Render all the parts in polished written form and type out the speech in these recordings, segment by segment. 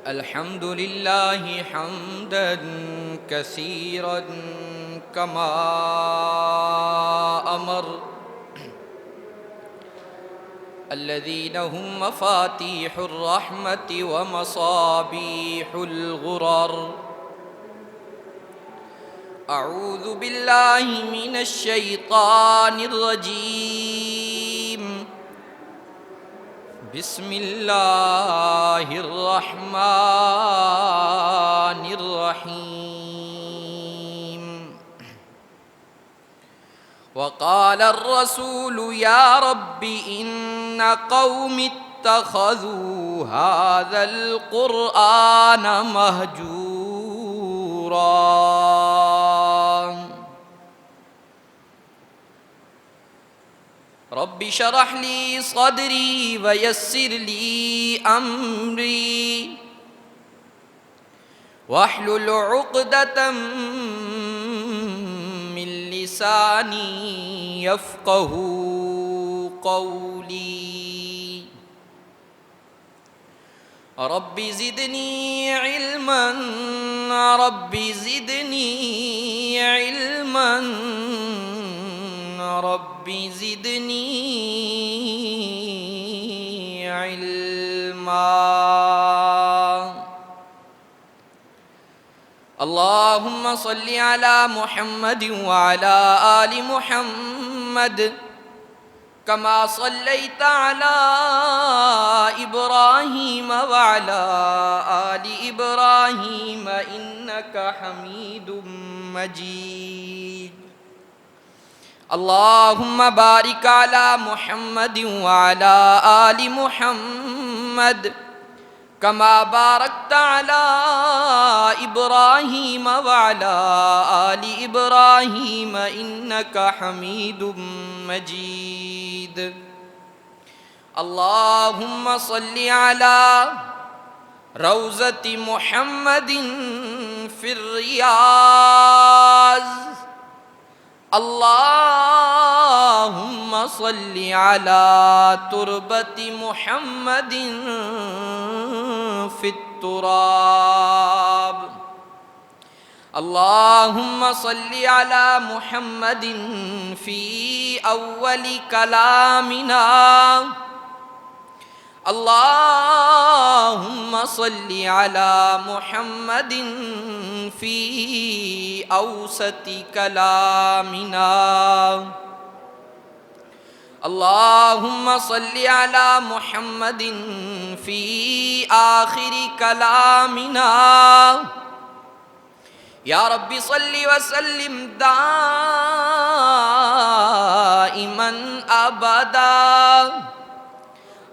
الحمد لله حمدا كثيرا كما أمر الذين هم مفاتيح الرحمة ومصابيح الغرر. أعوذ بالله من الشيطان الرجيم. بسم الله الرحمن الرحيم. وقال الرسول يا رب إن قوم اتخذوا هذا القرآن مهجورا. رب اشرح لي صدري ويسر لي أمري واحلل عقدة من لساني يفقه قولي. رب زدني علما رب زدني علما رب زدني علما. اللهم صل على محمد وعلى آل محمد كما صليت على إبراهيم وعلى آل إبراهيم إنك حميد مجيد. اللهم بارك على محمد وعلى آل محمد كما باركت على إبراهيم وعلى آل إبراهيم إنك حميد مجيد. اللهم صل على روضة محمد في الرياض. اللهم صل على تربة محمد في التراب. اللهم صل على محمد في أول كلامنا. اللهم صل على محمد في أوسط كلامنا. اللهم صل على محمد في آخر كلامنا. يا رب صل وسلم دائما أبدا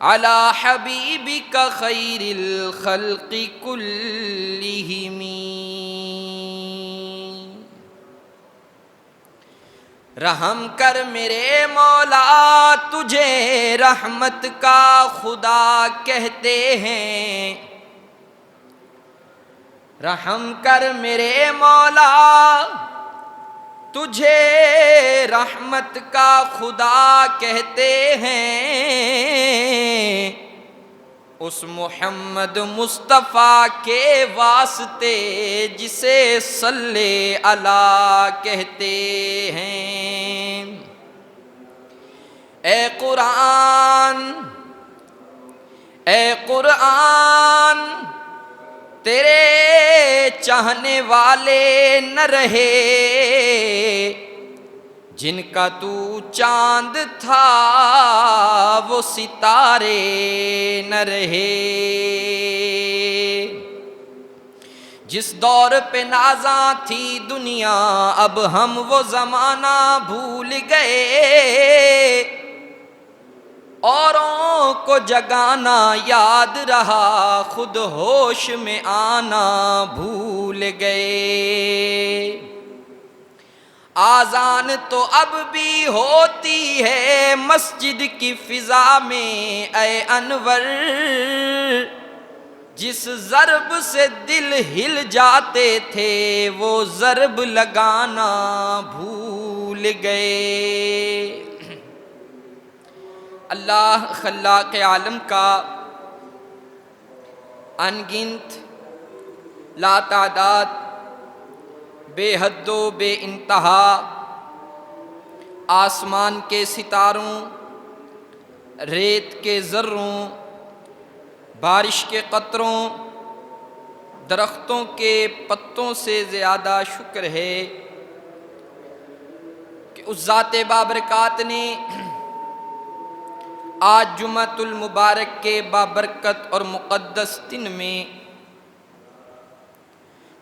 على حبيبك خير الخلق كلهم. رحم کر میرے مولا تجھے رحمت کا خدا کہتے ہیں. رحم کر میرے مولا تجھے رحمت کا خدا کہتے ہیں. اس محمد مصطفیٰ کے واسطے جسے صلی علی کہتے ہیں. اے قرآن اے قرآن تیرے چاہنے والے نہ رہے جن کا تو چاند تھا وہ ستارے نہ رہے. جس دور پہ نازاں تھی دنیا اب ہم وہ زمانہ بھول گئے. اوروں کو جگانا یاد رہا خود ہوش میں آنا بھول گئے. آذان تو اب بھی ہوتی ہے مسجد کی فضا میں اے انور. جس ضرب سے دل ہل جاتے تھے وہ ضرب لگانا بھول گئے. اللہ خلاق عالم کا ان گنت لا تعداد بے حد و بے انتہا آسمان کے ستاروں، ریت کے ذروں، بارش کے قطروں، درختوں کے پتوں سے زیادہ شکر ہے کہ اس ذات بابرکات نے آج جمعۃ المبارک کے بابرکت اور مقدس دن میں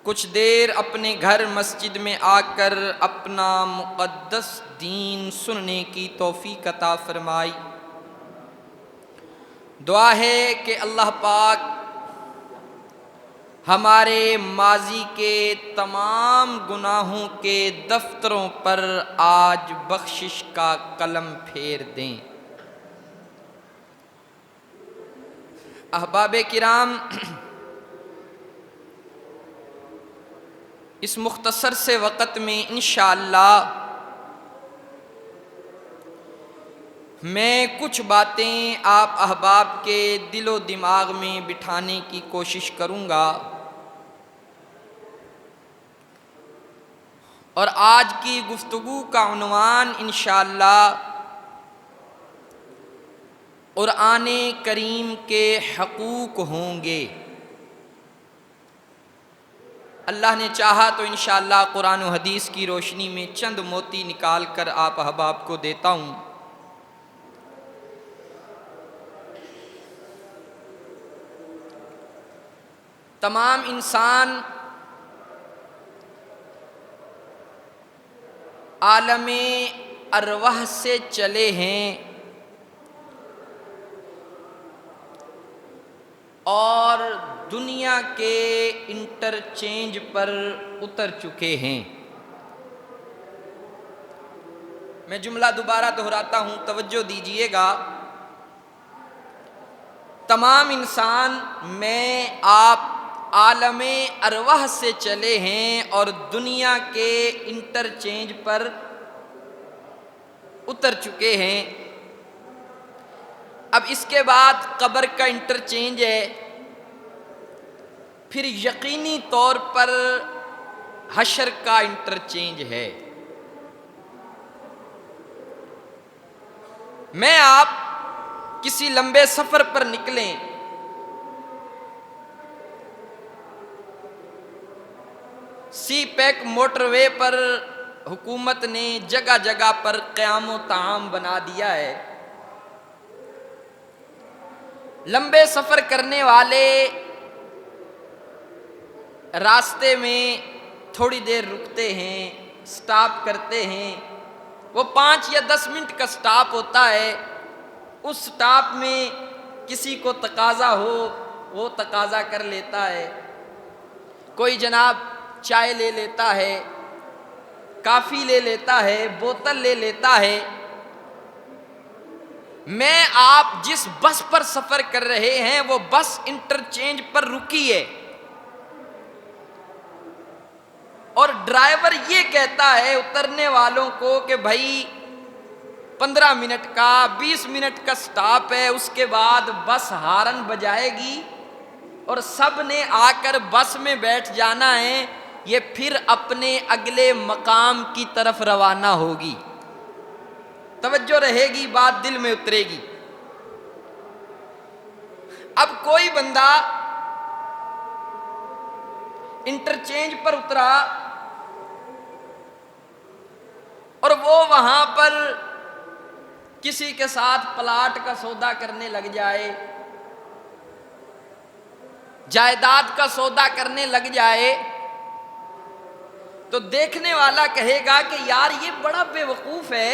کچھ دیر اپنے گھر مسجد میں آ کر اپنا مقدس دین سننے کی توفیق عطا فرمائی۔ دعا ہے کہ اللہ پاک ہمارے ماضی کے تمام گناہوں کے دفتروں پر آج بخشش کا قلم پھیر دیں۔ احباب کرام، اس مختصر سے وقت میں انشاءاللہ میں کچھ باتیں آپ احباب کے دل و دماغ میں بٹھانے کی کوشش کروں گا، اور آج کی گفتگو کا عنوان انشاءاللہ قرآن کریم کے حقوق ہوں گے۔ اللہ نے چاہا تو انشاءاللہ قرآن و حدیث کی روشنی میں چند موتی نکال کر آپ احباب کو دیتا ہوں۔ تمام انسان عالم ارواح سے چلے ہیں اور دنیا کے انٹرچینج پر اتر چکے ہیں۔ میں جملہ دوبارہ دہراتا ہوں، توجہ دیجئے گا۔ تمام انسان، میں آپ عالم ارواح سے چلے ہیں اور دنیا کے انٹرچینج پر اتر چکے ہیں۔ اب اس کے بعد قبر کا انٹرچینج ہے، پھر یقینی طور پر حشر کا انٹرچینج ہے۔ میں آپ کسی لمبے سفر پر نکلیں، سی پیک موٹر وے پر حکومت نے جگہ جگہ پر قیام و طعام بنا دیا ہے۔ لمبے سفر کرنے والے راستے میں تھوڑی دیر رکتے ہیں، سٹاپ کرتے ہیں۔ وہ 5 یا 10 منٹ کا سٹاپ ہوتا ہے۔ اس سٹاپ میں کسی کو تقاضا ہو وہ تقاضا کر لیتا ہے، کوئی جناب چائے لے لیتا ہے، کافی لے لیتا ہے، بوتل لے لیتا ہے۔ میں آپ جس بس پر سفر کر رہے ہیں وہ بس انٹرچینج پر رکی ہے، اور ڈرائیور یہ کہتا ہے اترنے والوں کو کہ بھائی 15 منٹ کا 20 منٹ کا سٹاپ ہے، اس کے بعد بس ہارن بجائے گی اور سب نے آ کر بس میں بیٹھ جانا ہے، یہ پھر اپنے اگلے مقام کی طرف روانہ ہوگی۔ توجہ رہے گی، بات دل میں اترے گی۔ اب کوئی بندہ انٹرچینج پر اترا اور وہ وہاں پر کسی کے ساتھ پلاٹ کا سودا کرنے لگ جائے، جائیداد کا سودا کرنے لگ جائے، تو دیکھنے والا کہے گا کہ یار یہ بڑا بے وقوف ہے،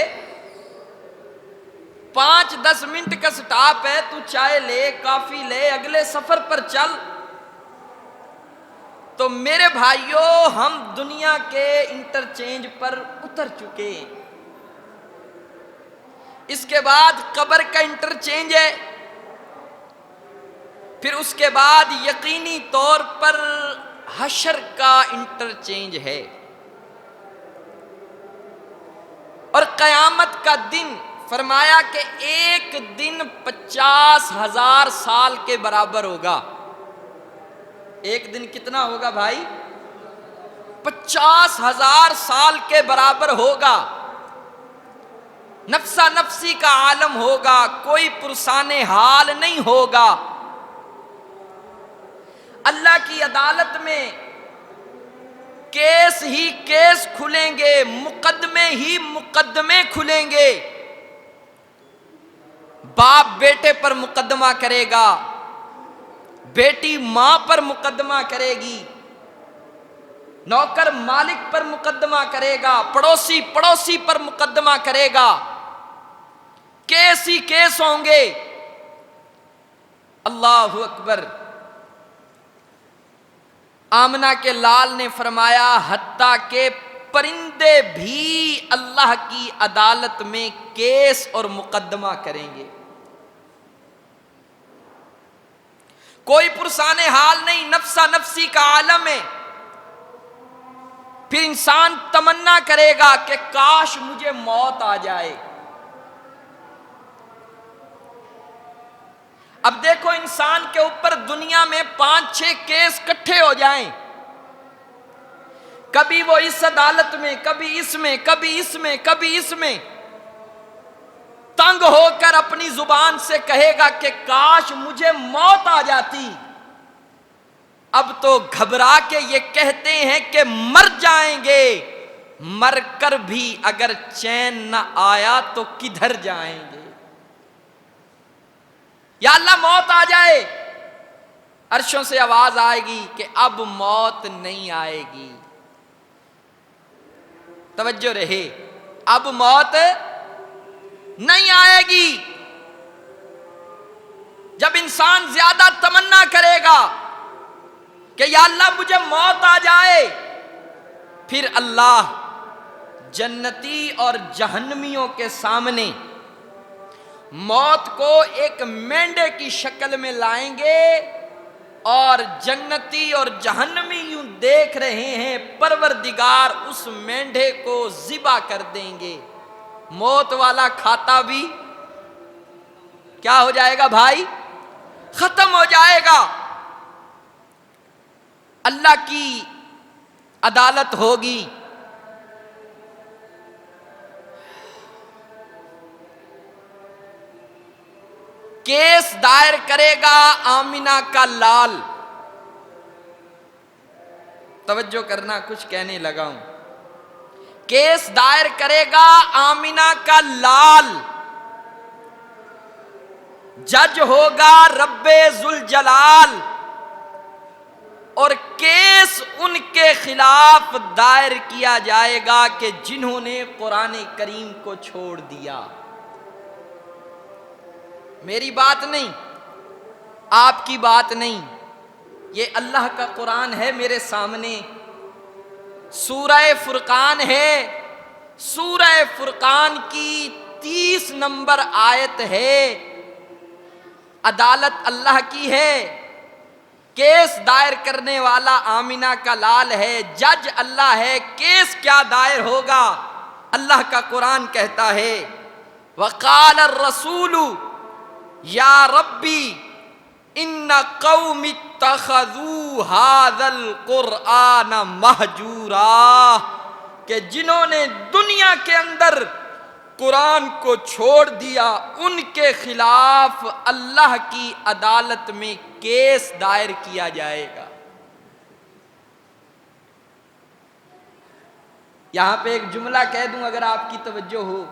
5-10 منٹ کا سٹاپ ہے، تو چائے لے، کافی لے، اگلے سفر پر چل۔ تو میرے بھائیوں، ہم دنیا کے انٹرچینج پر اتر چکے ہیں۔ اس کے بعد قبر کا انٹرچینج ہے، پھر اس کے بعد یقینی طور پر حشر کا انٹرچینج ہے، اور قیامت کا دن فرمایا کہ ایک دن 50,000 سال کے برابر ہوگا. ایک دن کتنا ہوگا بھائی؟ 50,000 سال کے برابر ہوگا. نفسا نفسی کا عالم ہوگا، کوئی پرسان حال نہیں ہوگا. اللہ کی عدالت میں کیس ہی کیس کھلیں گے، مقدمے ہی مقدمے کھلیں گے. باپ بیٹے پر مقدمہ کرے گا، بیٹی ماں پر مقدمہ کرے گی، نوکر مالک پر مقدمہ کرے گا، پڑوسی پڑوسی پر مقدمہ کرے گا. کیس ہی کیس ہوں گے. اللہ اکبر. آمنہ کے لال نے فرمایا حتیٰ کہ پرندے بھی اللہ کی عدالت میں کیس اور مقدمہ کریں گے. کوئی پرسان حال نہیں، نفسا نفسی کا عالم ہے. پھر انسان تمنا کرے گا کہ کاش مجھے موت آ جائے. اب دیکھو انسان کے اوپر دنیا میں 5-6 کیس کٹھے ہو جائیں، کبھی وہ اس عدالت میں، کبھی اس میں، کبھی اس میں، کبھی اس میں، تنگ ہو کر اپنی زبان سے کہے گا کہ کاش مجھے موت آ جاتی. اب تو گھبرا کے یہ کہتے ہیں کہ مر جائیں گے. مر کر بھی اگر چین نہ آیا تو کدھر جائیں گے؟ یا اللہ موت آ جائے. عرشوں سے آواز آئے گی کہ اب موت نہیں آئے گی. توجہ رہے، اب موت نہیں آئے گی. جب انسان زیادہ تمنا کرے گا کہ یا اللہ مجھے موت آ جائے، پھر اللہ جنتی اور جہنمیوں کے سامنے موت کو ایک مینڈے کی شکل میں لائیں گے، اور جنتی اور جہنمی یوں دیکھ رہے ہیں، پروردگار اس مینڈے کو ذبح کر دیں گے. موت والا کھاتا بھی کیا ہو جائے گا بھائی؟ ختم ہو جائے گا. اللہ کی عدالت ہوگی. کیس دائر کرے گا آمنہ کا لال. توجہ کرنا، کچھ کہنے لگا ہوں. کیس دائر کرے گا آمنہ کا لال. جج ہوگا رب ذوالجلال، اور کیس ان کے خلاف دائر کیا جائے گا کہ جنہوں نے قرآن کریم کو چھوڑ دیا. میری بات نہیں، آپ کی بات نہیں، یہ اللہ کا قرآن ہے میرے سامنے. سورہ فرقان ہے، سورہ فرقان کی 30 نمبر آیت ہے. عدالت اللہ کی ہے، کیس دائر کرنے والا آمنہ کا لال ہے، جج اللہ ہے. کیس کیا دائر ہوگا؟ اللہ کا قرآن کہتا ہے وقال الرسول یا ربی ان قوم اتخذوا هذا القرآن مہجورا، کہ جنہوں نے دنیا کے اندر قرآن کو چھوڑ دیا ان کے خلاف اللہ کی عدالت میں کیس دائر کیا جائے گا. یہاں پہ ایک جملہ کہہ دوں اگر آپ کی توجہ ہو.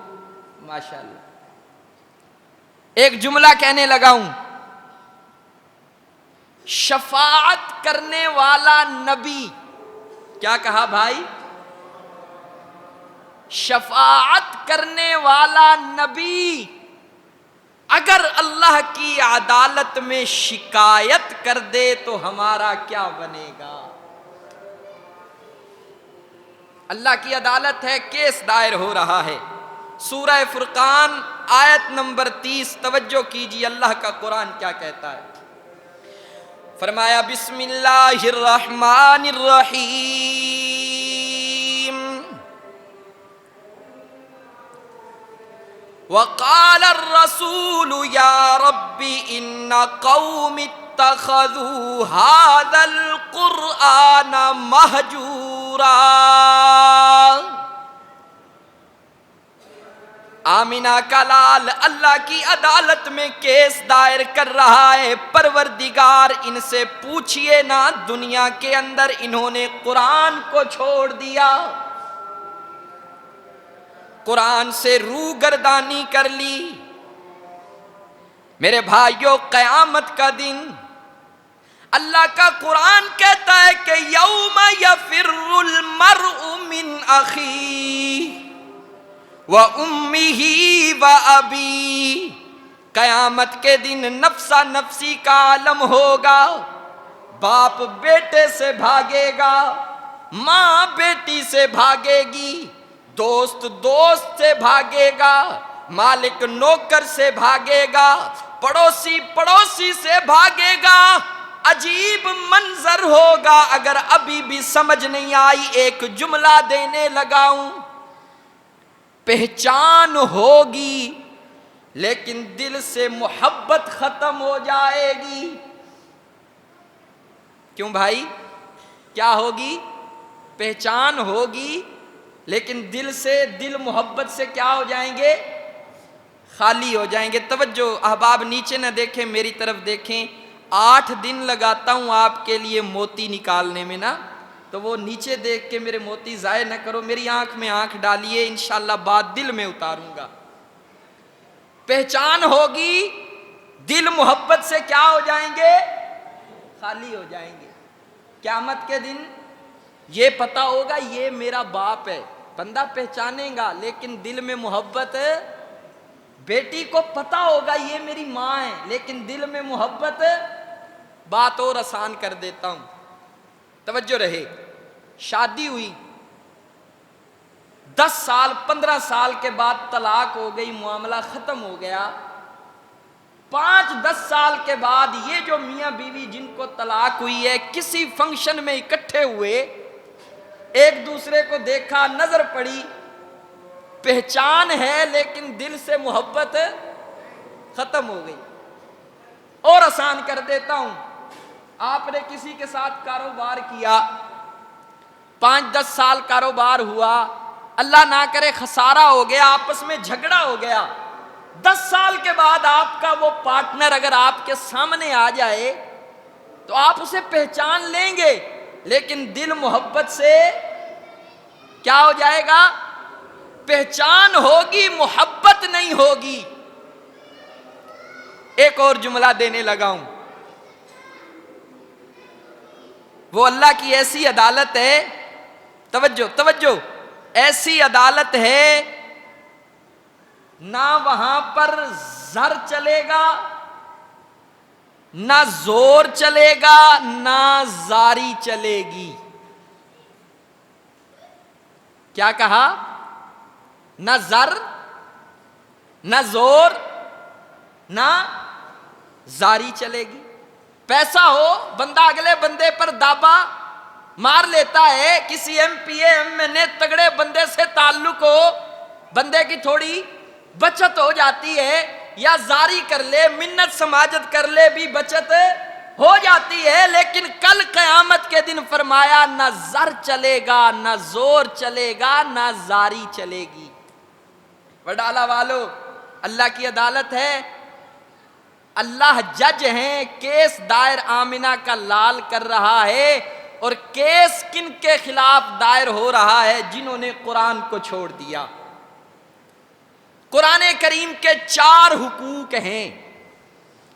ماشاءاللہ ایک جملہ کہنے لگا ہوں. شفاعت کرنے والا نبی، کیا کہا بھائی؟ شفاعت کرنے والا نبی اگر اللہ کی عدالت میں شکایت کر دے تو ہمارا کیا بنے گا؟ اللہ کی عدالت ہے، کیس دائر ہو رہا ہے. سورہ فرقان آیت نمبر 30، توجہ کیجیے اللہ کا قرآن کیا کہتا ہے. فرمایا بسم اللہ الرحمن الرحیم وقال الرسول یا رب ان قوم اتخذوا هذا القرآن مہجورا۔ آمینہ کا لال اللہ کی عدالت میں کیس دائر کر رہا ہے، پروردگار ان سے پوچھئے نا، دنیا کے اندر انہوں نے قرآن کو چھوڑ دیا، قرآن سے روگردانی کر لی۔ میرے بھائیوں، قیامت کا دن اللہ کا قرآن کہتا ہے کہ یوم یفر المرء من اخیہ وَأُمِّهِ وَأَبِيهِ، قیامت کے دن نفسا نفسی کا عالم ہوگا، باپ بیٹے سے بھاگے گا، ماں بیٹی سے بھاگے گی، دوست دوست سے بھاگے گا، مالک نوکر سے بھاگے گا، پڑوسی پڑوسی سے بھاگے گا۔ عجیب منظر ہوگا۔ اگر ابھی بھی سمجھ نہیں آئی ایک جملہ دینے لگاؤں، پہچان ہوگی لیکن دل سے محبت ختم ہو جائے گی۔ کیوں بھائی؟ کیا ہوگی؟ پہچان ہوگی لیکن دل محبت سے کیا ہو جائیں گے؟ خالی ہو جائیں گے۔ توجہ احباب، نیچے نہ دیکھیں، میری طرف دیکھیں۔ 8 دن لگاتا ہوں آپ کے لیے موتی نکالنے میں نا، تو وہ نیچے دیکھ کے میرے موتی ضائع نہ کرو، میری آنکھ میں آنکھ ڈالیے، انشاءاللہ بات دل میں اتاروں گا۔ پہچان ہوگی، دل محبت سے کیا ہو جائیں گے؟ خالی ہو جائیں گے۔ قیامت کے دن یہ پتا ہوگا یہ میرا باپ ہے، بندہ پہچانے گا لیکن دل میں محبت ہے۔ بیٹی کو پتا ہوگا یہ میری ماں ہے لیکن دل میں محبت ہے۔ بات اور آسان کر دیتا ہوں، توجہ رہے۔ شادی ہوئی، 10 سال 15 سال کے بعد طلاق ہو گئی، معاملہ ختم ہو گیا۔ 5-10 سال کے بعد یہ جو میاں بیوی جن کو طلاق ہوئی ہے، کسی فنکشن میں اکٹھے ہوئے، ایک دوسرے کو دیکھا، نظر پڑی، پہچان ہے لیکن دل سے محبت ختم ہو گئی۔ اور آسان کر دیتا ہوں، آپ نے کسی کے ساتھ کاروبار کیا، 5-10 سال کاروبار ہوا، اللہ نہ کرے خسارہ ہو گیا، آپس میں جھگڑا ہو گیا۔ 10 سال کے بعد آپ کا وہ پارٹنر اگر آپ کے سامنے آ جائے تو آپ اسے پہچان لیں گے لیکن دل محبت سے کیا ہو جائے گا؟ پہچان ہوگی، محبت نہیں ہوگی۔ ایک اور جملہ دینے لگا ہوں، وہ اللہ کی ایسی عدالت ہے، توجہ توجہ، ایسی عدالت ہے نہ وہاں پر زر چلے گا، نہ زور چلے گا، نہ زاری چلے گی۔ کیا کہا؟ نہ زر، نہ زور، نہ زاری چلے گی۔ پیسہ ہو، بندہ اگلے بندے پر دابا مار لیتا ہے، کسی ایم پی ایم این اے تگڑے بندے سے تعلق ہو، بندے کی تھوڑی بچت ہو جاتی ہے، یا زاری کر لے، منت سماجت کر لے بھی بچت ہو جاتی ہے، لیکن کل قیامت کے دن فرمایا نہ زر چلے گا، نہ زور چلے گا، نہ زاری چلے گی۔ وڈالہ والو، اللہ کی عدالت ہے، اللہ جج ہیں، کیس دائر آمنہ کا لال کر رہا ہے، اور کیس کن کے خلاف دائر ہو رہا ہے؟ جنہوں نے قرآن کو چھوڑ دیا۔ قرآن کریم کے 4 حقوق ہیں۔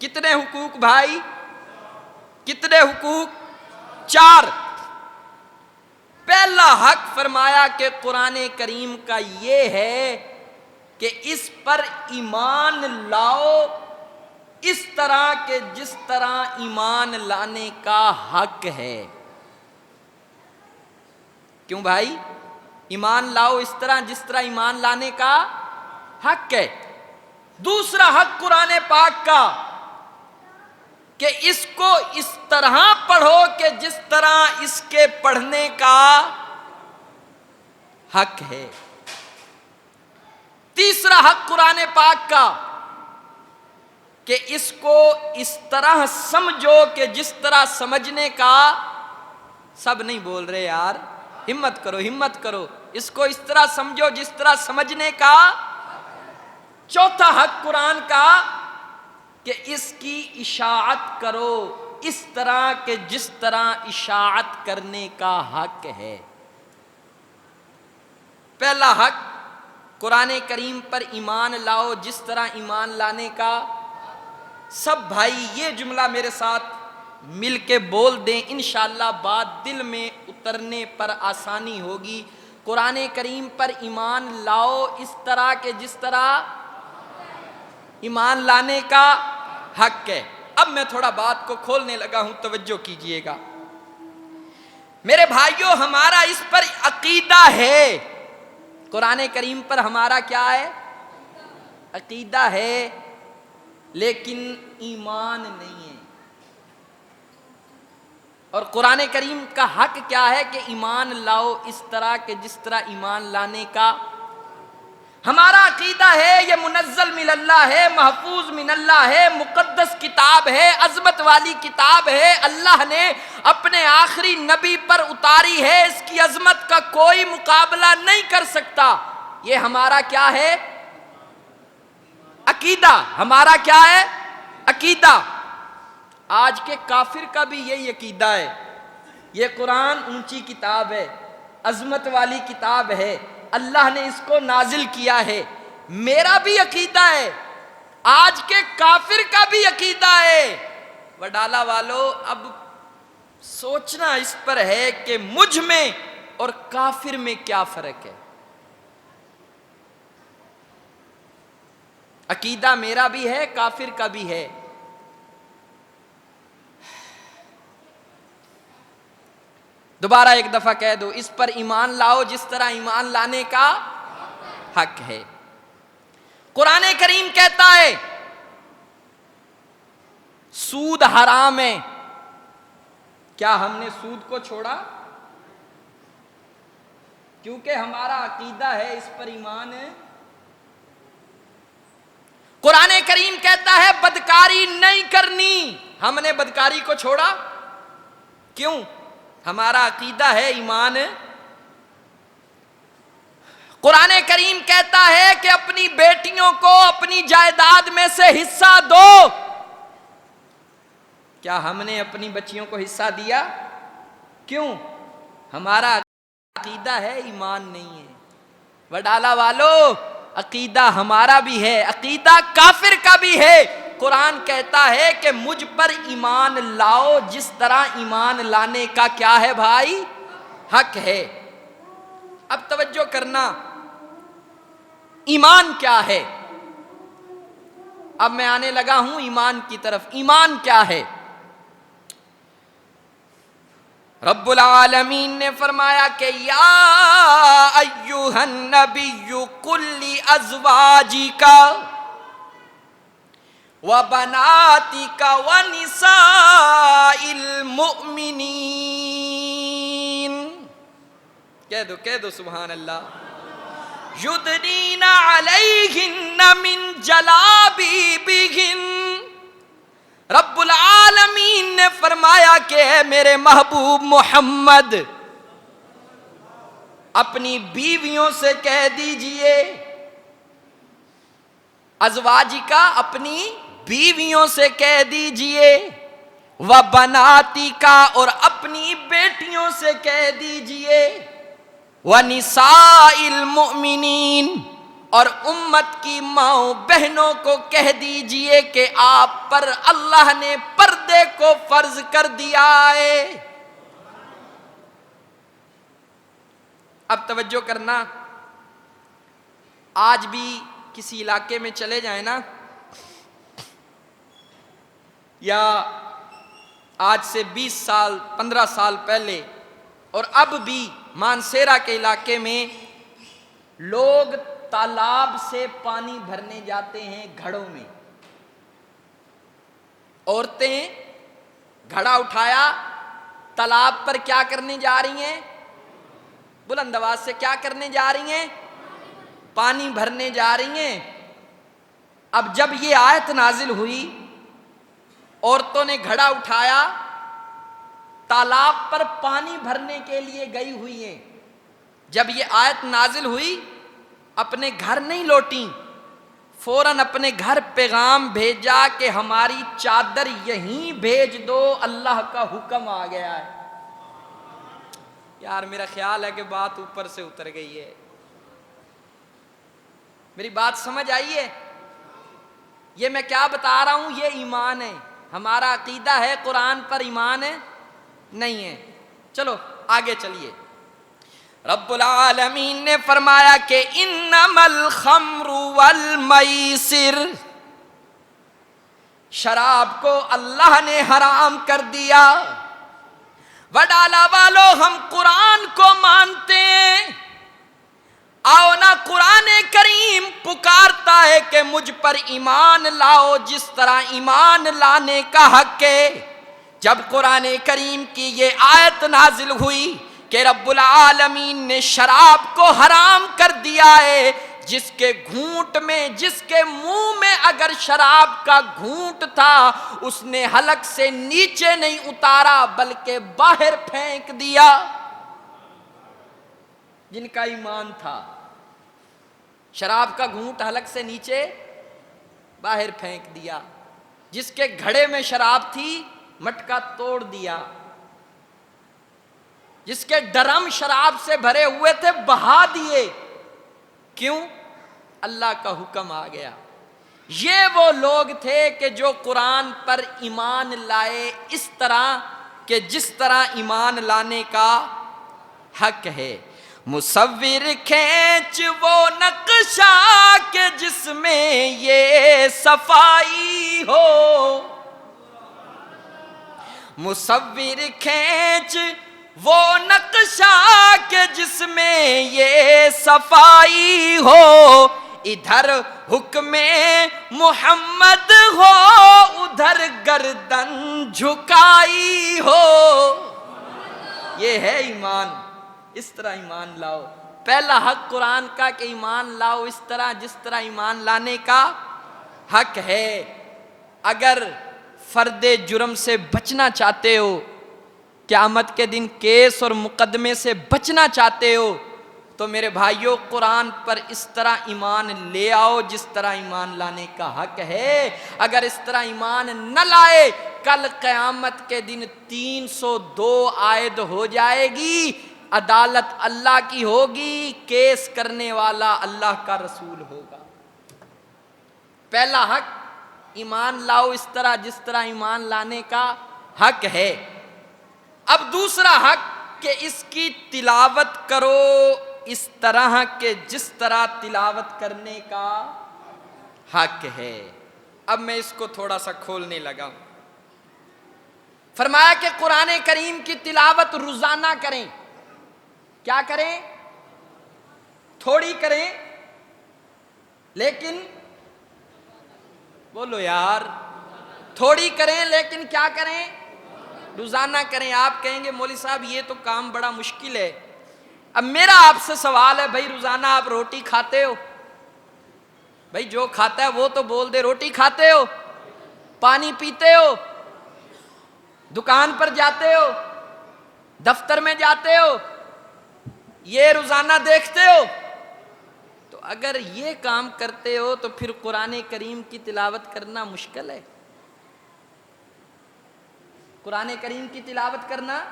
کتنے حقوق بھائی؟ کتنے حقوق؟ 4۔ پہلا حق فرمایا کہ قرآن کریم کا یہ ہے کہ اس پر ایمان لاؤ اس طرح کہ جس طرح ایمان لانے کا حق ہے۔ کیوں بھائی؟ ایمان لاؤ اس طرح جس طرح ایمان لانے کا حق ہے۔ دوسرا حق قرآن پاک کا کہ اس کو اس طرح پڑھو کہ جس طرح اس کے پڑھنے کا حق ہے۔ تیسرا حق قرآن پاک کا کہ اس کو اس طرح سمجھو کہ جس طرح سمجھنے کا سب نہیں بول رہے یار، ہمت کرو ہمت کرو، اس کو اس طرح سمجھو جس طرح سمجھنے کا۔ چوتھا حق قرآن کا کہ اس کی اشاعت کرو اس طرح کہ جس طرح اشاعت کرنے کا حق ہے۔ پہلا حق قرآن کریم پر ایمان لاؤ جس طرح ایمان لانے کا۔ سب بھائی یہ جملہ میرے ساتھ مل کے بول دیں، انشاءاللہ بات دل میں اترنے پر آسانی ہوگی۔ قرآن کریم پر ایمان لاؤ اس طرح کہ جس طرح ایمان لانے کا حق ہے۔ اب میں تھوڑا بات کو کھولنے لگا ہوں، توجہ کیجئے گا میرے بھائیوں۔ ہمارا اس پر عقیدہ ہے، قرآن کریم پر ہمارا کیا ہے؟ عقیدہ ہے، لیکن ایمان نہیں ہے۔ اور قرآن کریم کا حق کیا ہے کہ ایمان لاؤ اس طرح کہ جس طرح ایمان لانے کا ہمارا عقیدہ ہے۔ یہ منزل من اللہ ہے، محفوظ من اللہ ہے، مقدس کتاب ہے، عظمت والی کتاب ہے، اللہ نے اپنے آخری نبی پر اتاری ہے، اس کی عظمت کا کوئی مقابلہ نہیں کر سکتا۔ یہ ہمارا کیا ہے؟ عقیدہ۔ ہمارا کیا ہے؟ عقیدہ۔ آج کے کافر کا بھی یہی عقیدہ ہے، یہ قرآن اونچی کتاب ہے، عظمت والی کتاب ہے، اللہ نے اس کو نازل کیا ہے۔ میرا بھی عقیدہ ہے، آج کے کافر کا بھی عقیدہ ہے۔ وڈالہ والو، اب سوچنا اس پر ہے کہ مجھ میں اور کافر میں کیا فرق ہے۔ عقیدہ میرا بھی ہے، کافر کا بھی ہے۔ دوبارہ ایک دفعہ کہہ دو، اس پر ایمان لاؤ جس طرح ایمان لانے کا حق ہے۔ قرآن کریم کہتا ہے سود حرام ہے۔ کیا ہم نے سود کو چھوڑا؟ کیونکہ ہمارا عقیدہ ہے، اس پر ایمان ہے۔ قرآن کریم کہتا ہے بدکاری نہیں کرنی، ہم نے بدکاری کو چھوڑا؟ کیوں؟ ہمارا عقیدہ ہے، ایمان ہے۔ قرآن کریم کہتا ہے کہ اپنی بیٹیوں کو اپنی جائیداد میں سے حصہ دو، کیا ہم نے اپنی بچیوں کو حصہ دیا؟ کیوں؟ ہمارا عقیدہ ہے، ایمان نہیں ہے۔ وڈالہ والو، عقیدہ ہمارا بھی ہے، عقیدہ کافر کا بھی ہے۔ قرآن کہتا ہے کہ مجھ پر ایمان لاؤ جس طرح ایمان لانے کا کیا ہے بھائی؟ حق ہے۔ اب توجہ کرنا، ایمان کیا ہے؟ اب میں آنے لگا ہوں ایمان کی طرف۔ ایمان کیا ہے؟ رب العالمین نے فرمایا کہ یا ایھا النبی قل لازواجک وبناتک ونساء المؤمنین، کہہ دو سبحان اللہ، یدنین علیہن من جلابیبہن۔ رب العالمین نے فرمایا کہ اے میرے محبوب محمد، اپنی بیویوں سے کہہ دیجئے، ازواجی کا اپنی بیویوں سے کہہ دیجئے، وبناتی کا اور اپنی بیٹیوں سے کہہ دیجئے، ونساء المؤمنین اور امت کی ماؤں بہنوں کو کہہ دیجئے کہ آپ پر اللہ نے پردے کو فرض کر دیا ہے۔ اب توجہ کرنا، آج بھی کسی علاقے میں چلے جائیں نا، یا آج سے 20 سال 15 سال پہلے اور اب بھی مانسیرا کے علاقے میں لوگ تالاب سے پانی بھرنے جاتے ہیں گھڑوں میں۔ عورتیں گھڑا اٹھایا، تالاب پر کیا کرنے جا رہی ہیں؟ بلند آواز سے کیا کرنے جا رہی ہیں؟ پانی بھرنے جا رہی ہیں. اب جب یہ آیت نازل ہوئی، عورتوں نے گھڑا اٹھایا، تالاب پر پانی بھرنے کے لیے گئی ہوئی ہیں. جب یہ آیت نازل ہوئی اپنے گھر نہیں لوٹیں، فوراً اپنے گھر پیغام بھیجا کہ ہماری چادر یہیں بھیج دو، اللہ کا حکم آ گیا ہے. یار میرا خیال ہے کہ بات اوپر سے اتر گئی ہے. میری بات سمجھ آئی ہے؟ یہ میں کیا بتا رہا ہوں، یہ ایمان ہے. ہمارا عقیدہ ہے قرآن پر ایمان ہے نہیں ہے. چلو آگے چلیے. رب العالمین نے فرمایا کہ انما الخمر والمیسر، شراب کو اللہ نے حرام کر دیا. وڈالا والو ہم قرآن کو مانتے ہیں، آؤ نا قرآن کریم پکارتا ہے کہ مجھ پر ایمان لاؤ جس طرح ایمان لانے کا حق ہے. جب قرآن کریم کی یہ آیت نازل ہوئی کہ رب العالمین نے شراب کو حرام کر دیا ہے، جس کے گھونٹ میں، جس کے منہ میں اگر شراب کا گھونٹ تھا، اس نے حلق سے نیچے نہیں اتارا بلکہ باہر پھینک دیا. جن کا ایمان تھا شراب کا گھونٹ حلق سے نیچے باہر پھینک دیا. جس کے گھڑے میں شراب تھی مٹکا توڑ دیا. جس کے ڈرم شراب سے بھرے ہوئے تھے بہا دیے. کیوں؟ اللہ کا حکم آ گیا. یہ وہ لوگ تھے کہ جو قرآن پر ایمان لائے اس طرح کہ جس طرح ایمان لانے کا حق ہے. مصور کھینچ وہ نقشہ کہ جس میں یہ صفائی ہو. مصور کھینچ وہ نقشہ کہ جس میں یہ صفائی ہو. ادھر حکم محمد ہو ادھر گردن جھکائی ہو. یہ ہے ایمان. اس طرح ایمان لاؤ. پہلا حق قرآن کا کہ ایمان لاؤ اس طرح جس طرح ایمان لانے کا حق ہے. اگر فرد جرم سے بچنا چاہتے ہو، قیامت کے دن کیس اور مقدمے سے بچنا چاہتے ہو، تو میرے بھائیوں قرآن پر اس طرح ایمان لے آؤ جس طرح ایمان لانے کا حق ہے. اگر اس طرح ایمان نہ لائے، کل قیامت کے دن 302 عائد ہو جائے گی. عدالت اللہ کی ہوگی، کیس کرنے والا اللہ کا رسول ہوگا. پہلا حق ایمان لاؤ اس طرح جس طرح ایمان لانے کا حق ہے. اب دوسرا حق کہ اس کی تلاوت کرو اس طرح کہ جس طرح تلاوت کرنے کا حق ہے. اب میں اس کو تھوڑا سا کھولنے لگا ہوں. فرمایا کہ قرآن کریم کی تلاوت روزانہ کریں. کیا کریں؟ تھوڑی کریں لیکن بولو یار، تھوڑی کریں لیکن کیا کریں؟ روزانہ کریں. آپ کہیں گے مولوی صاحب یہ تو کام بڑا مشکل ہے. اب میرا آپ سے سوال ہے، بھائی روزانہ آپ روٹی کھاتے ہو؟ بھائی جو کھاتا ہے وہ تو بول دے. روٹی کھاتے ہو؟ پانی پیتے ہو؟ دکان پر جاتے ہو؟ دفتر میں جاتے ہو؟ یہ روزانہ دیکھتے ہو؟ تو اگر یہ کام کرتے ہو تو پھر قرآن کریم کی تلاوت کرنا مشکل ہے. قرآن کریم کی تلاوت کرنا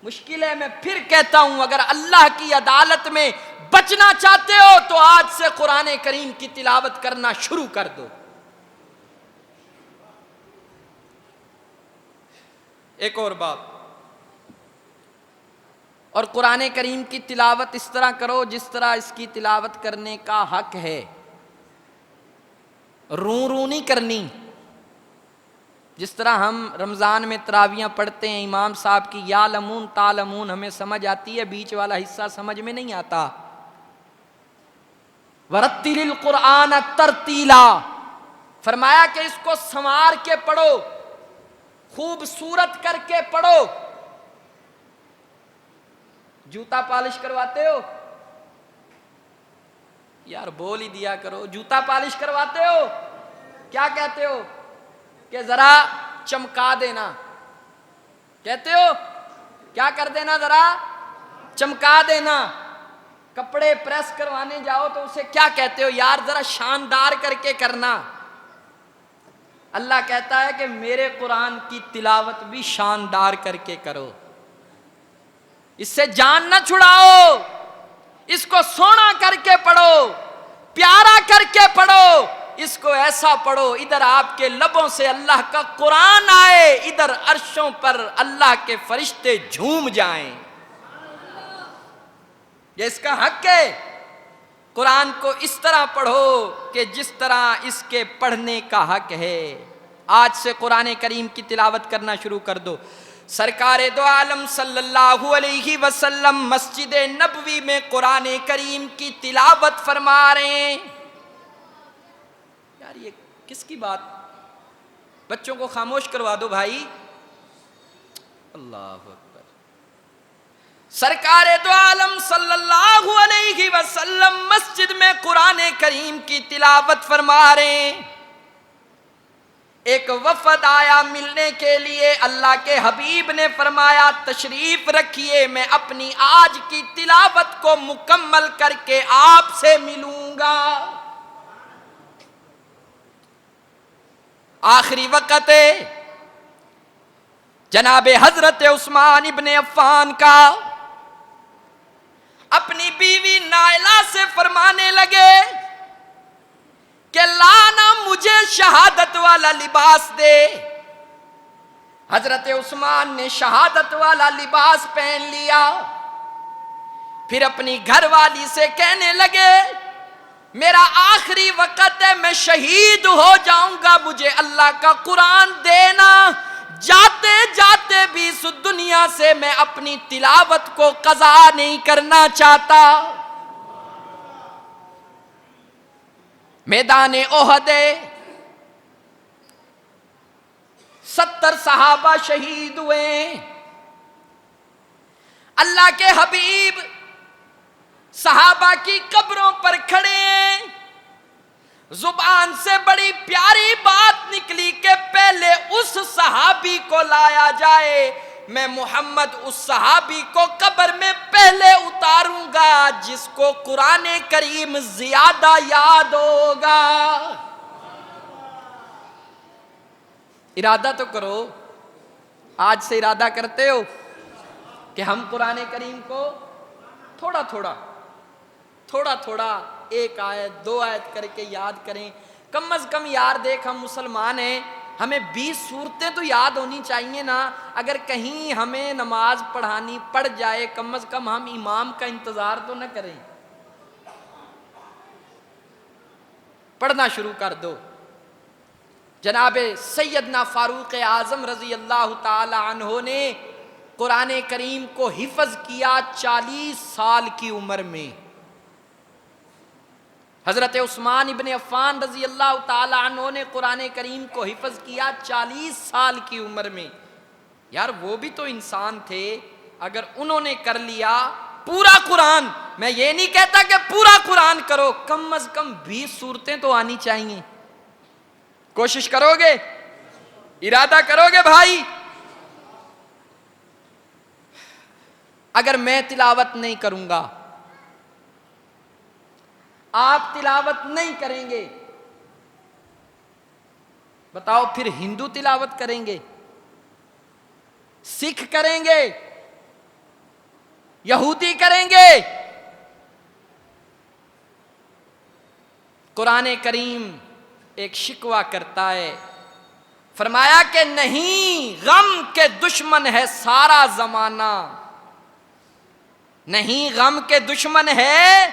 مشکل ہے. میں پھر کہتا ہوں اگر اللہ کی عدالت میں بچنا چاہتے ہو تو آج سے قرآن کریم کی تلاوت کرنا شروع کر دو. ایک اور بات، اور قرآن کریم کی تلاوت اس طرح کرو جس طرح اس کی تلاوت کرنے کا حق ہے. رو نہیں کرنی. جس طرح ہم رمضان میں تراویحیں پڑھتے ہیں، امام صاحب کی یا لمون تالمون ہمیں سمجھ آتی ہے، بیچ والا حصہ سمجھ میں نہیں آتا. ورتل القرآن ترتیلا، فرمایا کہ اس کو سنوار کے پڑھو، خوبصورت کر کے پڑھو. جوتا پالش کرواتے ہو یار بول ہی دیا کرو. جوتا پالش کرواتے ہو, کیا کہتے ہو کہ ذرا چمکا دینا, کہتے ہو کیا کر دینا, ذرا چمکا دینا. کپڑے پریس کروانے جاؤ تو اسے کیا کہتے ہو, یار ذرا شاندار کر کے کرنا. اللہ کہتا ہے کہ میرے قرآن کی تلاوت بھی شاندار کر کے کرو, اس سے جان نہ چھڑاؤ, اس کو سونا کر کے پڑھو, پیارا کر کے پڑھو, اس کو ایسا پڑھو ادھر آپ کے لبوں سے اللہ کا قرآن آئے, ادھر عرشوں پر اللہ کے فرشتے جھوم جائیں. یہ اس کا حق ہے. قرآن کو اس طرح پڑھو کہ جس طرح اس کے پڑھنے کا حق ہے. آج سے قرآن کریم کی تلاوت کرنا شروع کر دو. سرکار دو عالم صلی اللہ علیہ وسلم مسجد نبوی میں قرآن کریم کی تلاوت فرما رہے ہیں. یار یہ کس کی بات, بچوں کو خاموش کروا دو بھائی. اللہ اکبر. سرکار دو عالم صلی اللہ علیہ وسلم مسجد میں قرآن کریم کی تلاوت فرما رہے ہیں. ایک وفد آیا ملنے کے لیے. اللہ کے حبیب نے فرمایا تشریف رکھیے, میں اپنی آج کی تلاوت کو مکمل کر کے آپ سے ملوں گا. آخری وقت ہے جناب حضرت عثمان ابن عفان کا. اپنی بیوی نائلہ سے فرمانے لگے کہ لانا مجھے شہادت والا لباس دے. حضرت عثمان نے شہادت والا لباس پہن لیا. پھر اپنی گھر والی سے کہنے لگے میرا آخری وقت ہے, میں شہید ہو جاؤں گا, مجھے اللہ کا قرآن دینا. جاتے جاتے بھی اس دنیا سے میں اپنی تلاوت کو قضا نہیں کرنا چاہتا. میدان احد 70 صحابہ شہید ہوئے. اللہ کے حبیب صحابہ کی قبروں پر کھڑے ہیں. زبان سے بڑی پیاری بات نکلی کہ پہلے اس صحابی کو لایا جائے, میں محمد اس صحابی کو قبر میں پہلے اتاروں گا جس کو قرآن کریم زیادہ یاد ہوگا. ارادہ تو کرو, آج سے ارادہ کرتے ہو کہ ہم قرآن کریم کو تھوڑا تھوڑا ایک آیت 2 آیت کر کے یاد کریں. کم از کم یار دیکھ ہم مسلمان ہیں, ہمیں 20 صورتیں تو یاد ہونی چاہیے نا. اگر کہیں ہمیں نماز پڑھانی پڑ جائے کم از کم ہم امام کا انتظار تو نہ کریں, پڑھنا شروع کر دو. جناب سیدنا فاروق اعظم رضی اللہ تعالی عنہ نے قرآن کریم کو حفظ کیا 40 سال کی عمر میں. حضرت عثمان ابن عفان رضی اللہ تعالی عنہ نے قرآن کریم کو حفظ کیا 40 سال کی عمر میں. یار وہ بھی تو انسان تھے, اگر انہوں نے کر لیا پورا قرآن, میں یہ نہیں کہتا کہ پورا قرآن کرو, کم از کم 20 صورتیں تو آنی چاہیے. کوشش کرو گے, ارادہ کرو گے بھائی. اگر میں تلاوت نہیں کروں گا, آپ تلاوت نہیں کریں گے, بتاؤ پھر ہندو تلاوت کریں گے, سکھ کریں گے, یہودی کریں گے؟ قرآن کریم ایک شکوہ کرتا ہے, فرمایا کہ نہیں, غم کے دشمن ہے سارا زمانہ, نہیں غم کے دشمن ہے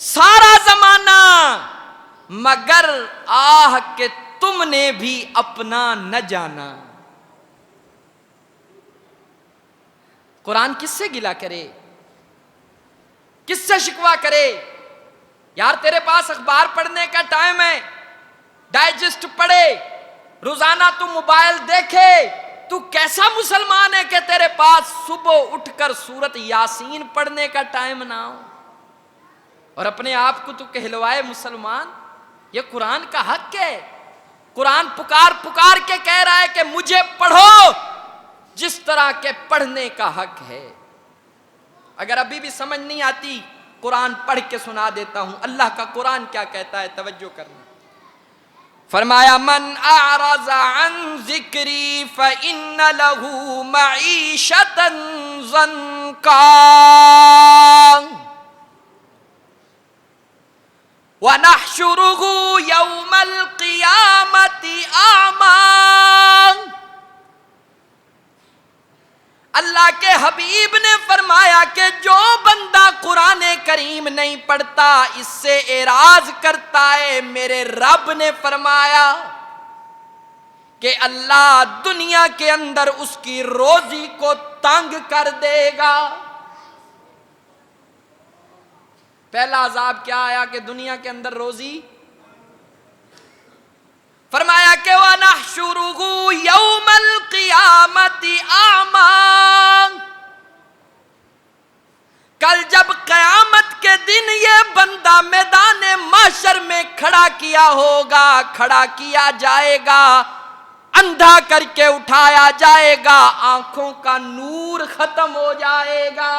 سارا زمانہ, مگر آہ کہ تم نے بھی اپنا نہ جانا. قرآن کس سے گلہ کرے, کس سے شکوہ کرے؟ یار تیرے پاس اخبار پڑھنے کا ٹائم ہے, ڈائجسٹ پڑھے, روزانہ تو موبائل دیکھے, تو کیسا مسلمان ہے کہ تیرے پاس صبح اٹھ کر سورت یاسین پڑھنے کا ٹائم نہ ہو؟ اور اپنے آپ کو تو کہلوائے مسلمان. یہ قرآن کا حق ہے. قرآن پکار پکار کے کہہ رہا ہے کہ مجھے پڑھو جس طرح کے پڑھنے کا حق ہے. اگر ابھی بھی سمجھ نہیں آتی قرآن پڑھ کے سنا دیتا ہوں اللہ کا قرآن کیا کہتا ہے, توجہ کرنا. فرمایا من اعرض عن ذکری فإن له معیشتا ضنکا وَنَحْشُرُهُ يَوْمَ الْقِيَامَةِ أَعْمَىٰ. اللہ کے حبیب نے فرمایا کہ جو بندہ قرآن کریم نہیں پڑھتا اس سے اعراض کرتا ہے, میرے رب نے فرمایا کہ اللہ دنیا کے اندر اس کی روزی کو تنگ کر دے گا. پہلا عذاب کیا آیا کہ دنیا کے اندر روزی. فرمایا کہ وَنَحْشُرُهُ يَوْمَ الْقِيَامَةِ أَعْمَىٰ. کل جب قیامت کے دن یہ بندہ میدان محشر میں کھڑا کیا ہوگا, کھڑا کیا جائے گا, اندھا کر کے اٹھایا جائے گا, آنکھوں کا نور ختم ہو جائے گا.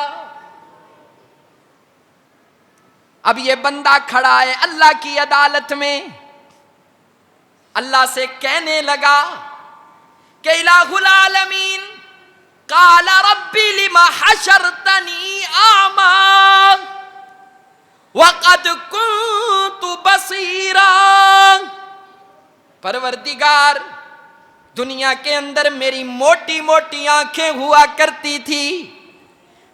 اب یہ بندہ کھڑا ہے اللہ کی عدالت میں, اللہ سے کہنے لگا کہ الہ العالمین قال ربی لما حشرتنی اعمیٰ وقد کنت بصیرا. پروردگار دنیا کے اندر میری موٹی موٹی آنکھیں ہوا کرتی تھی,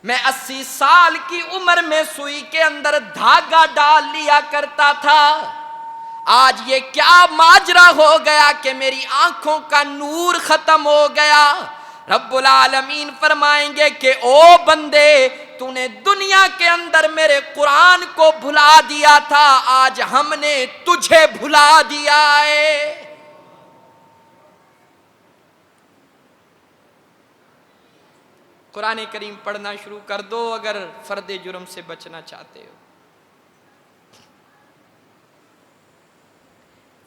میں 80 سال کی عمر میں سوئی کے اندر دھاگا ڈال لیا کرتا تھا. آج یہ کیا ماجرا ہو گیا کہ میری آنکھوں کا نور ختم ہو گیا. رب العالمین فرمائیں گے کہ او بندے تو نے دنیا کے اندر میرے قرآن کو بھلا دیا تھا, آج ہم نے تجھے بھلا دیا ہے. قرآن کریم پڑھنا شروع کر دو اگر فرد جرم سے بچنا چاہتے ہو.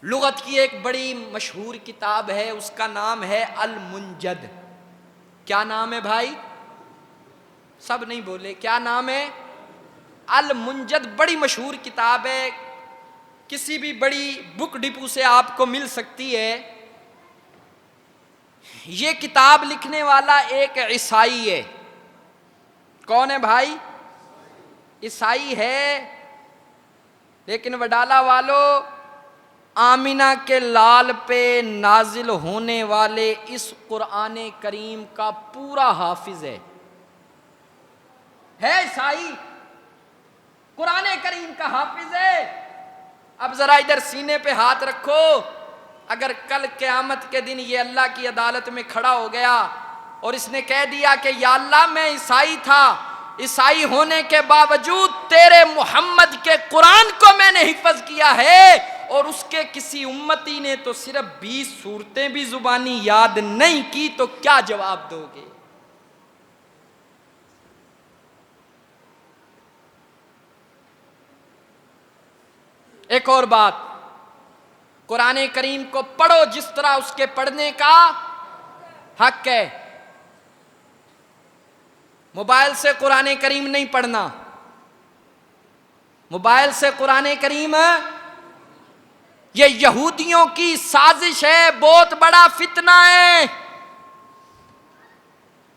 لغت کی ایک بڑی مشہور کتاب ہے, اس کا نام ہے المنجد. کیا نام ہے بھائی؟ سب نہیں بولے, کیا نام ہے؟ المنجد. بڑی مشہور کتاب ہے, کسی بھی بڑی بک ڈپو سے آپ کو مل سکتی ہے. یہ کتاب لکھنے والا ایک عیسائی ہے. کون ہے بھائی؟ عیسائی ہے, لیکن وڈالہ والوں آمینہ کے لال پہ نازل ہونے والے اس قرآن کریم کا پورا حافظ ہے عیسائی, قرآن کریم کا حافظ ہے. اب ذرا ادھر سینے پہ ہاتھ رکھو, اگر کل قیامت کے دن یہ اللہ کی عدالت میں کھڑا ہو گیا اور اس نے کہہ دیا کہ یا اللہ میں عیسائی تھا, عیسائی ہونے کے باوجود تیرے محمد کے قرآن کو میں نے حفظ کیا ہے, اور اس کے کسی امتی نے تو صرف 20 سورتیں بھی زبانی یاد نہیں کی, تو کیا جواب دو گے؟ ایک اور بات, قرآن کریم کو پڑھو جس طرح اس کے پڑھنے کا حق ہے. موبائل سے قرآن کریم نہیں پڑھنا. موبائل سے قرآن کریم یہ یہودیوں کی سازش ہے, بہت بڑا فتنہ ہے.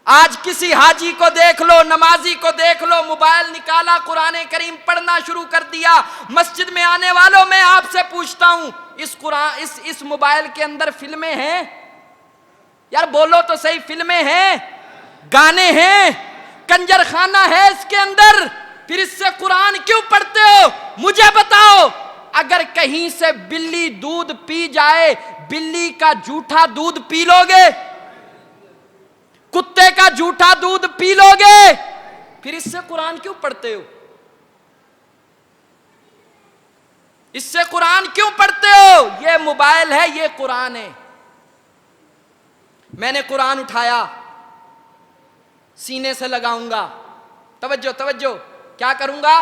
آج کسی حاجی کو دیکھ لو, نمازی کو دیکھ لو, موبائل نکالا قرآن کریم پڑھنا شروع کر دیا. مسجد میں آنے والوں میں آپ سے پوچھتا ہوں اس موبائل کے اندر فلمیں ہیں؟ یار بولو تو صحیح, فلمیں ہیں, گانے ہیں, کنجر خانہ ہے اس کے اندر, پھر اس سے قرآن کیوں پڑھتے ہو؟ مجھے بتاؤ. اگر کہیں سے بلی دودھ پی جائے, بلی کا جھوٹا دودھ پی لو گے؟ کتے کا جھوٹا دودھ پی لو گے؟ پھر اس سے قرآن کیوں پڑھتے ہو؟ اس سے قرآن کیوں پڑھتے ہو؟ یہ موبائل ہے, یہ قرآن ہے. میں نے قرآن اٹھایا, سینے سے لگاؤں گا, توجہ توجہ, کیا کروں گا؟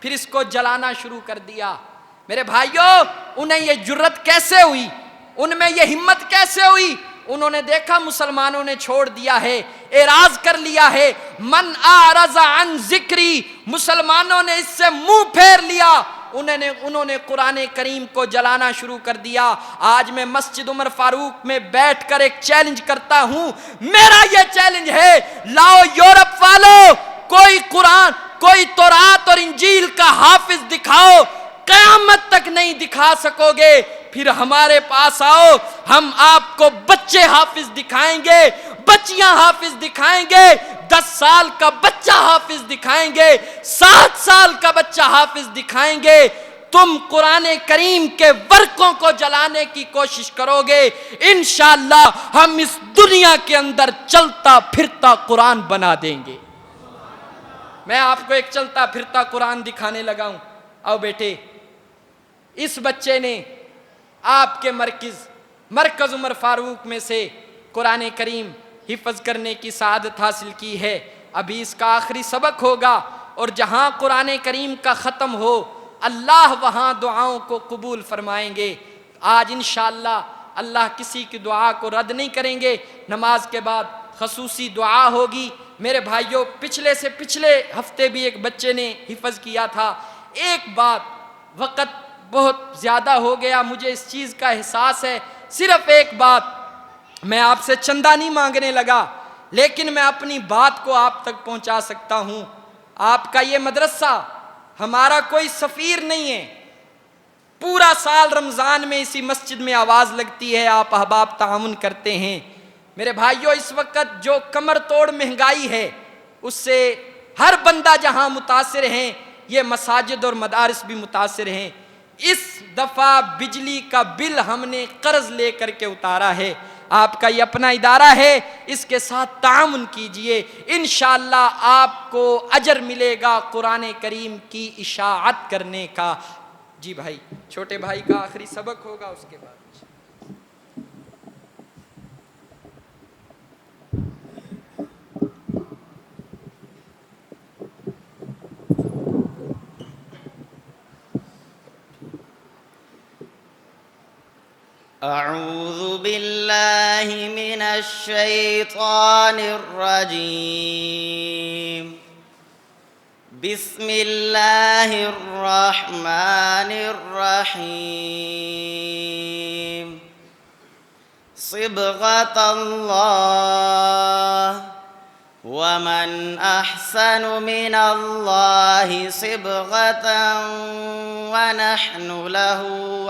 پھر اس کو جلانا شروع کر دیا۔ میرے بھائیوں، انہیں یہ جرت کیسے ہوئی، ان میں یہ ہمت کیسے ہوئی؟ انہوں نے دیکھا مسلمانوں نے چھوڑ دیا ہے، اعراض کر لیا ہے، من اعرض عن ذکری، مسلمانوں نے اس سے منہ پھیر لیا، انہوں نے قرآن کریم کو جلانا شروع کر دیا۔ آج میں مسجد عمر فاروق میں بیٹھ کر ایک چیلنج کرتا ہوں، میرا یہ چیلنج ہے، لاؤ یورپ والو کوئی قرآن، کوئی تورات اور انجیل کا حافظ دکھاؤ، قیامت تک نہیں دکھا سکو گے، پھر ہمارے پاس آؤ، ہم آپ کو بچے حافظ دکھائیں گے، بچیاں حافظ دکھائیں گے، 10 سال کا بچہ حافظ دکھائیں گے، 7 سال کا بچہ حافظ دکھائیں گے۔ تم قرآن کریم کے ورقوں کو جلانے کی کوشش کرو گے، انشاءاللہ ہم اس دنیا کے اندر چلتا پھرتا قرآن بنا دیں گے۔ میں آپ کو ایک چلتا پھرتا قرآن دکھانے لگا ہوں۔ آؤ بیٹے، اس بچے نے آپ کے مرکز عمر فاروق میں سے قرآن کریم حفظ کرنے کی سعادت حاصل کی ہے۔ ابھی اس کا آخری سبق ہوگا، اور جہاں قرآن کریم کا ختم ہو اللہ وہاں دعاؤں کو قبول فرمائیں گے۔ آج انشاءاللہ اللہ کسی کی دعا کو رد نہیں کریں گے۔ نماز کے بعد خصوصی دعا ہوگی۔ میرے بھائیوں، پچھلے سے پچھلے ہفتے بھی ایک بچے نے حفظ کیا تھا۔ ایک بات، وقت بہت زیادہ ہو گیا، مجھے اس چیز کا احساس ہے، صرف ایک بات، میں آپ سے چندہ نہیں مانگنے لگا، لیکن میں اپنی بات کو آپ تک پہنچا سکتا ہوں۔ آپ کا یہ مدرسہ ہمارا کوئی سفیر نہیں ہے، پورا سال رمضان میں اسی مسجد میں آواز لگتی ہے، آپ احباب تعاون کرتے ہیں۔ میرے بھائیوں، اس وقت جو کمر توڑ مہنگائی ہے، اس سے ہر بندہ جہاں متاثر ہیں، یہ مساجد اور مدارس بھی متاثر ہیں۔ اس دفعہ بجلی کا بل ہم نے قرض لے کر کے اتارا ہے، آپ کا یہ اپنا ادارہ ہے، اس کے ساتھ تعاون کیجئے، انشاءاللہ آپ کو اجر ملے گا قرآن کریم کی اشاعت کرنے کا۔ جی بھائی، چھوٹے بھائی کا آخری سبق ہوگا، اس کے بعد أعوذ بالله من الشيطان الرجيم بسم الله الرحمن الرحيم صبغة الله ومن أحسن من الله صبغة ونحن له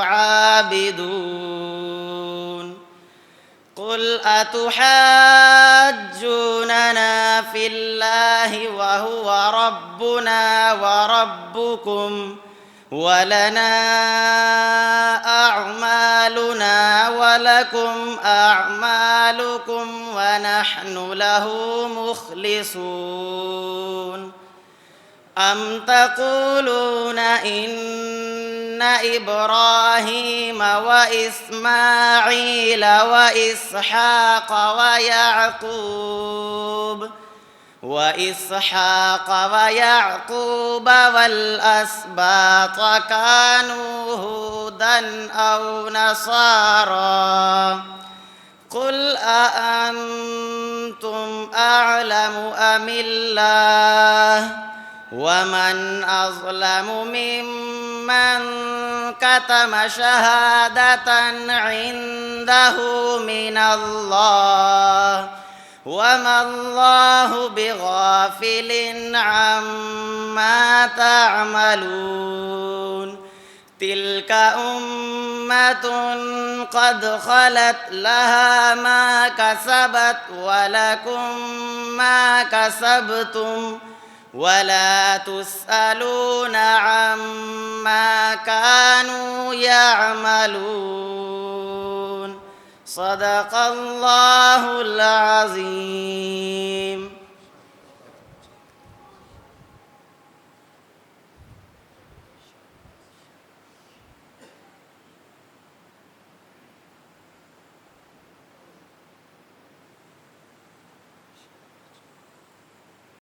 عابدون قل أتحاجوننا في الله وهو ربنا وربكم ولنا أعمالنا ولكم أعمالكم ونحن له مخلصون أم تقولون إن إبراهيم وإسماعيل وإسحاق ويعقوب والأسباط كانوا هودا أو نصارى قل أأنتم أعلم أم الله ومن أظلم ممن كتم شهادة عنده من الله وما الله بغافل عما تعملون تلك أمة قد خلت لها ما كسبت ولكم ما كسبتم ولا تسألون عما كانوا يعملون صدق الله العظيم